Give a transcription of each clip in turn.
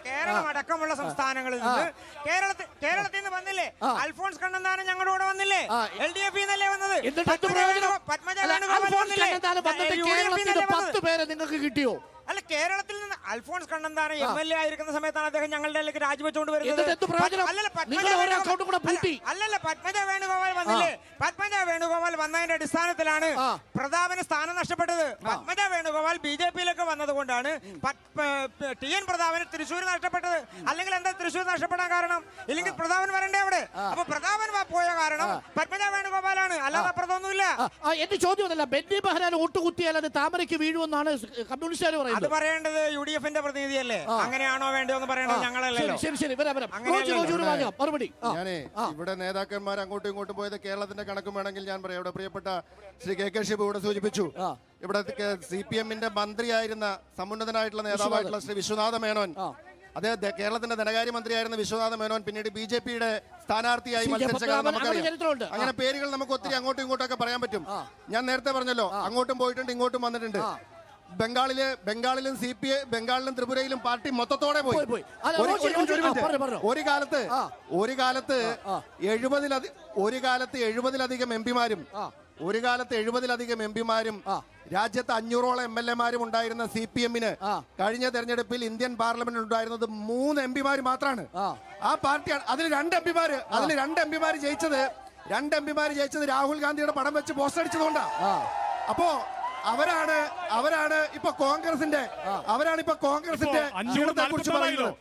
കേരളമടക്കമുള്ള സംസ്ഥാനങ്ങളിൽ നിന്ന് കേരളത്തിൽ നിന്ന് വന്നില്ലേ? അൽഫോൺസ് കണ്ണന്താനം ഞങ്ങളുടെ കൂടെ വന്നില്ലേ? LDF നിന്നല്ലേ വന്നത്? പത്മജ വേണുഗോപാൽ വന്നില്ലേ? നിങ്ങൾക്ക് കിട്ടിയോ? അല്ല, കേരളത്തിൽ നിന്ന് അൽഫോൺസ് കണ്ണന്താനം MLA ആയിരിക്കുന്ന സമയത്താണ് അദ്ദേഹം ഞങ്ങളുടെ ഇടയിലേക്ക് രാജിവെച്ചുകൊണ്ട് വരുന്നത്. അല്ലല്ല, പത്മജ വേണുഗോപാൽ വന്നില്ലേ? പത്മജ വേണുഗോപാൽ വന്നതിന്റെ അടിസ്ഥാനത്തിലാണ് പ്രതാപന് സ്ഥാനം നഷ്ടപ്പെട്ടത്. പത്മജ വേണുഗോപാൽ BJP-യിലേക്ക് വന്നതുകൊണ്ടാണ് TN പ്രതാപന് തൃശ്ശൂർ നഷ്ടപ്പെട്ടത്. അല്ലെങ്കിൽ എന്താ തൃശ്ശൂർ നഷ്ടപ്പെടാൻ കാരണം? ഇല്ലെങ്കിൽ പ്രതാപൻ വരണ്ടേ അവിടെ? അപ്പൊ പ്രതാപൻ പോയ കാരണം പത്മജ വേണുഗോപാലാണ്, അല്ലാതെ അപ്പുറത്തൊന്നുമില്ല. എന്റെ ചോദ്യമല്ല, ബെന്നി ബെഹനാൻ ഒട്ടുകുത്തിയാൽ അത് താമരയ്ക്ക് വീഴുമെന്നാണ് കമ്മ്യൂണിസ്റ്റുകാർ പറയുന്നത്. അത് പറയേണ്ടത് UDF-ന്റെ പ്രതിനിധിയല്ലേ? അങ്ങനെയാണോ വേണ്ടോ എന്ന് പറയേണ്ടത് ഞങ്ങളല്ലല്ലോ. ഞാനേ ഇവിടെ നേതാക്കന്മാർ അങ്ങോട്ടും ഇങ്ങോട്ടും പോയത് കേരളത്തിന്റെ കണക്കും വേണമെങ്കിൽ ഞാൻ പറയാം. ഇവിടെ പ്രിയപ്പെട്ട ശ്രീ KK ഷിബു ഇവിടെ സൂചിപ്പിച്ചു. ഇവിടെ CPM-ന്റെ മന്ത്രിയായിരുന്ന സമുന്നതനായിട്ടുള്ള നേതാവായിട്ടുള്ള ശ്രീ വിശ്വനാഥ മേനോൻ, അദ്ദേഹം കേരളത്തിന്റെ ധനകാര്യ മന്ത്രിയായിരുന്ന വിശ്വനാഥ മേനോൻ പിന്നീട് BJP-യുടെ സ്ഥാനാർത്ഥിയായി മത്സരിച്ച കാര്യം നമുക്കറിയാം. അങ്ങനെ പേരുകൾ നമുക്ക് ഒത്തിരി അങ്ങോട്ടും ഇങ്ങോട്ടും ഒക്കെ പറയാൻ പറ്റും. ഞാൻ നേരത്തെ പറഞ്ഞല്ലോ, അങ്ങോട്ടും പോയിട്ടുണ്ട് ഇങ്ങോട്ടും വന്നിട്ടുണ്ട്. ബംഗാളിലും ബംഗാളിലും ത്രിപുരയിലും പാർട്ടി മൊത്തത്തോടെ പോയി. ഒരു കാലത്ത് 70-ലധികം എംപിമാരും രാജ്യത്ത് 500-ഓളം MLA-മാരും ഉണ്ടായിരുന്ന CPM-ന് കഴിഞ്ഞ തെരഞ്ഞെടുപ്പിൽ ഇന്ത്യൻ പാർലമെന്റിൽ ഉണ്ടായിരുന്നത് 3 എംപിമാർ മാത്രമാണ്. ആ പാർട്ടിയാണ്. അതിൽ 2 എംപിമാര് ജയിച്ചത് രാഹുൽ ഗാന്ധിയുടെ പടം വെച്ച് പോസ്റ്റ് അടിച്ചതുകൊണ്ടാണ്. അപ്പോ അവരാണ് ഇപ്പൊ കോൺഗ്രസിന്റെ കുറിച്ച് പറയുന്നത്.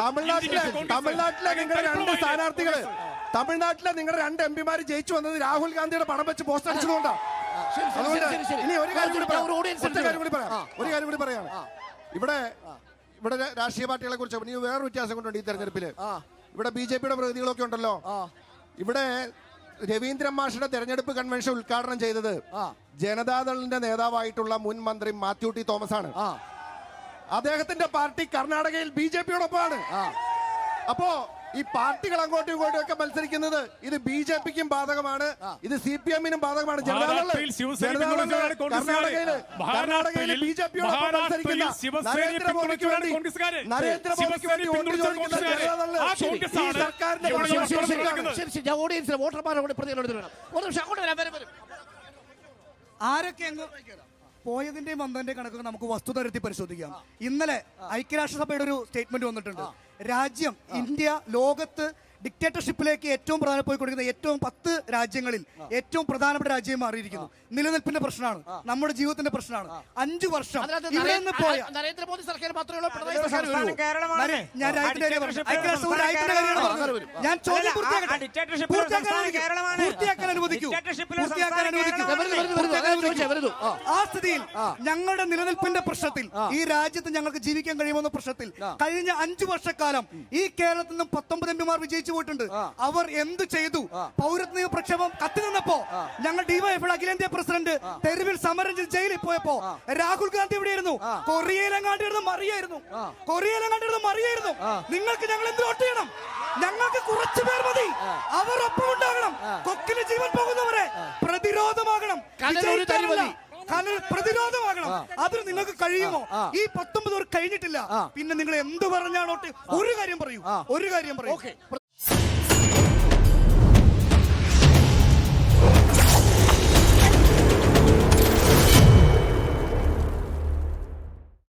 തമിഴ്നാട്ടിലെ നിങ്ങളുടെ 2 സ്ഥാനാർത്ഥികള്, തമിഴ്നാട്ടിലെ നിങ്ങളുടെ 2 എംപിമാര് ജയിച്ചു വന്നത് രാഹുൽ ഗാന്ധിയുടെ പടം വെച്ച് പോസ്റ്റ് അടിച്ചതുകൊണ്ടാണ്. അതുകൊണ്ട് ഇനി ഒരു കാര്യം കൂടി പറയാം. ഇവിടെ രാഷ്ട്രീയ പാർട്ടികളെ കുറിച്ച് ഇനി വേറൊരു വ്യത്യാസം കൊണ്ടുണ്ട് ഈ തെരഞ്ഞെടുപ്പില്. ഇവിടെ BJP-യുടെ പ്രതിനിധികളൊക്കെ ഉണ്ടല്ലോ. ഇവിടെ രവീന്ദ്രൻ മാഷിന്റെ തെരഞ്ഞെടുപ്പ് കൺവെൻഷൻ ഉദ്ഘാടനം ചെയ്തത് ജനതാദളിന്റെ നേതാവായിട്ടുള്ള മുൻ മന്ത്രി മാത്യു ടി തോമസ് ആണ്. അദ്ദേഹത്തിന്റെ പാർട്ടി കർണാടകയിൽ BJP-യോടൊപ്പമാണ്. അപ്പോ ഈ പാർട്ടികൾ അങ്ങോട്ടും ഇങ്ങോട്ടും ഒക്കെ മത്സരിക്കുന്നത് ഇത് BJP-ക്കും ബാധകമാണ്, ഇത് CPM-നും ബാധകമാണ്. കർണാടകയില് BJP-യോടൊപ്പം മത്സരിക്കുന്ന നരേന്ദ്രമോദിക്ക് വേണ്ടി വോട്ട് ചോദിക്കുന്ന ആരൊക്കെ പോയതിന്റെയും വന്നതിന്റെ കണക്കൊക്കെ നമുക്ക് വസ്തുതരത്തിൽ പരിശോധിക്കാം. ഇന്നലെ ഐക്യരാഷ്ട്രസഭയുടെ ഒരു സ്റ്റേറ്റ്മെന്റ് വന്നിട്ടുണ്ട്. രാജ്യം ഇന്ത്യ ലോകത്ത് ഡിക്റ്റേറ്റർഷിപ്പിലേക്ക് ഏറ്റവും പ്രധാനം പോയിക്കൊണ്ടിരിക്കുന്ന ഏറ്റവും 10 രാജ്യങ്ങളിൽ ഏറ്റവും പ്രധാനപ്പെട്ട രാജ്യം മാറിയിരിക്കുന്നു. നിലനിൽപ്പിന്റെ പ്രശ്നമാണ്, നമ്മുടെ ജീവിതത്തിന്റെ പ്രശ്നമാണ്. 5 വർഷം ഇവിടെ നിന്ന് പോയ നരേന്ദ്രമോദി സർക്കാർ മാത്രമേ ഞാൻ ചോദ്യം പൂർത്തിയാക്കാൻ അനുവദിക്കൂ. ആ സ്ഥിതിയിൽ ഞങ്ങളുടെ നിലനിൽപ്പിന്റെ പ്രശ്നത്തിൽ, ഈ രാജ്യത്ത് ഞങ്ങൾക്ക് ജീവിക്കാൻ കഴിയുമെന്ന പ്രശ്നത്തിൽ കഴിഞ്ഞ 5 വർഷക്കാലം ഈ കേരളത്തിൽ നിന്നും 19 എംപിമാർ വിജയിച്ചു പോയിട്ടുണ്ട്. അവർ എന്ത് ചെയ്തു? പൗരത്വ നിയമ പ്രക്ഷോഭം കത്തി നിന്നപ്പോ ഞങ്ങൾ DYFI അഖിലേന്ത്യാ പ്രസിഡന്റ് തെരുവിൽ സമരം ചെയ്ത് ജയിലിൽ പോയപ്പോ രാഹുൽ ഗാന്ധി എവിടെയായിരുന്നു? കൊറിയയിലെങ്ങാണ്ടിരുന്ന് മറിയായിരുന്നു. നിങ്ങൾക്ക് ഞങ്ങൾ എന്ത് വോട്ട് ചെയ്യണം? ഞങ്ങൾക്ക് കുറച്ചു പേർ മതി, അവർ ഒപ്പം ഉണ്ടാകണം. കൊക്കിന് ജീവൻ പോകുന്നവരെ പ്രതിരോധമാകണം. അതിന് നിങ്ങൾക്ക് കഴിയുമോ? ഈ 19 കഴിഞ്ഞിട്ടില്ല. പിന്നെ നിങ്ങൾ എന്ത് പറഞ്ഞാണോ? ഒരു കാര്യം പറയൂ.